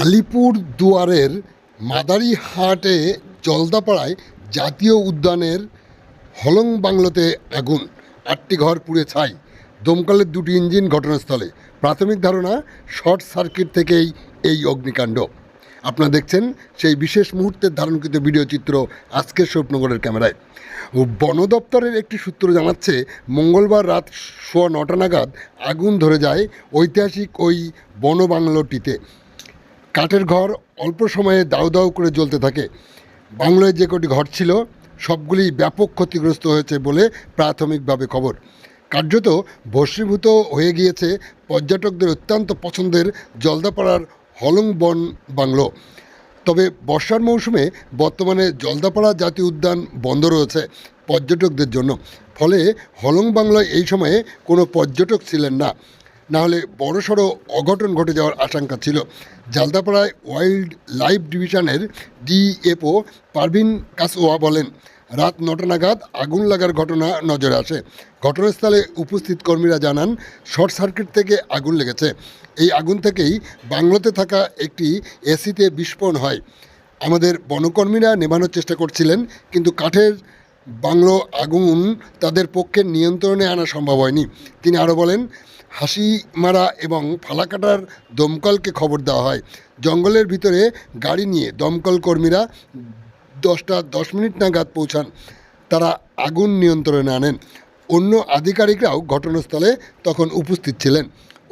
আলিপুর দুয়ারের মাদারিহাটে জলদাপাড়ায় জাতীয় উদ্যানের হলং বাংলোতে আগুন, 8টি ঘর পুড়ে ছাই, দমকলের 2টি ইঞ্জিন ঘটনাস্থলে। প্রাথমিক ধারণা শর্ট সার্কিট থেকেই এই অগ্নিকাণ্ড। আপনারা দেখছেন সেই বিশেষ মুহূর্তের ধারণকৃত ভিডিও চিত্র আজকের স্বপ্নগরের ক্যামেরায়। বন দপ্তরের একটি সূত্র জানাচ্ছে, মঙ্গলবার রাত 9:15 নাগাদ আগুন ধরে যায় ঐতিহাসিক ওই বনবাংলোটিতে। কাঠের ঘর অল্প সময়ে দাউ দাউ করে জ্বলতে থাকে। বাংলোয় যে কটি ঘর ছিল সবগুলি ব্যাপক ক্ষতিগ্রস্ত হয়েছে বলে প্রাথমিকভাবে খবর। কার্যত ভস্মীভূত হয়ে গিয়েছে পর্যটকদের অত্যন্ত পছন্দের জলদাপাড়ার হলং বন বাংলো। তবে বর্ষার মৌসুমে বর্তমানে জলদাপাড়া জাতীয় উদ্যান বন্ধ রয়েছে পর্যটকদের জন্য। ফলে হলং বাংলায় এই সময়ে কোনো পর্যটক ছিলেন না, নাহলে বড়সড় অঘটন ঘটে যাওয়ার আশঙ্কা ছিল। জলদাপাড়ায় ওয়াইল্ড লাইফ ডিভিশনের ডিএফও পারভিন কাসওয়া বলেন, রাত 9টা নাগাদ আগুন লাগার ঘটনা নজরে আসে। ঘটনাস্থলে উপস্থিত কর্মীরা জানান, শর্ট সার্কিট থেকে আগুন লেগেছে। এই আগুন থেকেই বাংলোতে থাকা একটি এসিতে বিস্ফোরণ হয়। আমাদের বনকর্মীরা নেভানোর চেষ্টা করছিলেন, কিন্তু কাঠের বাংলো আগুন তাদের পক্ষে নিয়ন্ত্রণে আনা সম্ভব হয়নি। তিনি আরও বলেন, হাসিমারা এবং ফালাকাটার দমকলকে খবর দেওয়া হয়। জঙ্গলের ভিতরে গাড়ি নিয়ে দমকল কর্মীরা 10টা 10 মিনিট নাগাদ পৌঁছান। তারা আগুন নিয়ন্ত্রণে আনেন। অন্য আধিকারিকরাও ঘটনাস্থলে তখন উপস্থিত ছিলেন।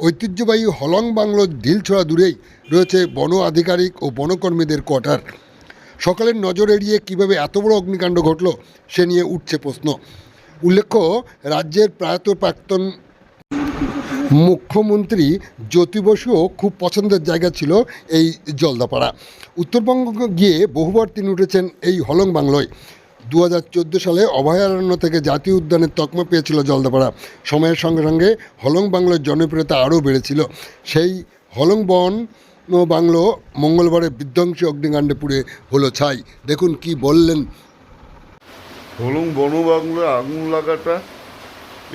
ঐতিহ্যবাহী হলং বাংলোর ঢিলছোড়া দূরেই রয়েছে বন আধিকারিক ও বনকর্মীদের কোয়ার্টার। সকালের নজর এড়িয়ে কীভাবে এত বড় অগ্নিকাণ্ড ঘটল সে নিয়ে উঠছে প্রশ্ন। উল্লেখ্য, রাজ্যের প্রাক্তন মুখ্যমন্ত্রী জ্যোতি বসুও খুব পছন্দের জায়গা ছিল এই জলদাপাড়া। উত্তরবঙ্গ গিয়ে বহুবার তিনি উঠেছেন এই হলং বাংলোয়। 2014 সালে অভয়ারণ্য থেকে জাতীয় উদ্যানের তকমা পেয়েছিল জলদাপাড়া। সময়ের সঙ্গে সঙ্গে হলং বাংলোর জনপ্রিয়তা আরও বেড়েছিল। সেই হলং বন বাংলো মঙ্গলবারে বিধ্বংসী অগ্নিকাণ্ডে পুড়ে হলো ছাই। দেখুন কি বললেন। হলং বনবাংলোয় আগুন লাগাটা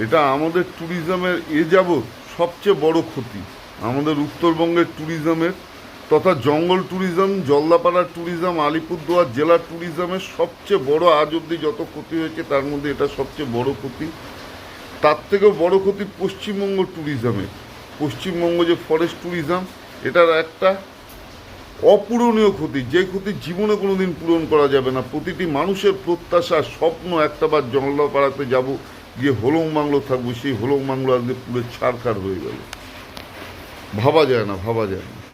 এটা আমাদের ট্যুরিজমের যাবৎ সবচেয়ে বড় ক্ষতি। আমাদের উত্তরবঙ্গের ট্যুরিজমের তথা জঙ্গল ট্যুরিজম, জলদাপাড়ার ট্যুরিজম, আলিপুরদুয়ার জেলার ট্যুরিজমের সবচেয়ে বড়, আজ অবধি যত ক্ষতি হয়েছে তার মধ্যে এটা সবচেয়ে বড় ক্ষতি। তার থেকেও বড় ক্ষতি পশ্চিমবঙ্গ ট্যুরিজমের। পশ্চিমবঙ্গ যে ফরেস্ট ট্যুরিজম, এটার একটা অপূরণীয় ক্ষতি, যে ক্ষতি জীবনে কোনো দিন পূরণ করা যাবে না। প্রতিটি মানুষের প্রত্যাশা, স্বপ্ন একটাবার জলদাপাড়াতে যাব, গিয়ে হলং বাংলো থাকবো। সেই হলং বাংলো আজকে পুরো ছারখার হয়ে গেল। ভাবা যায় না।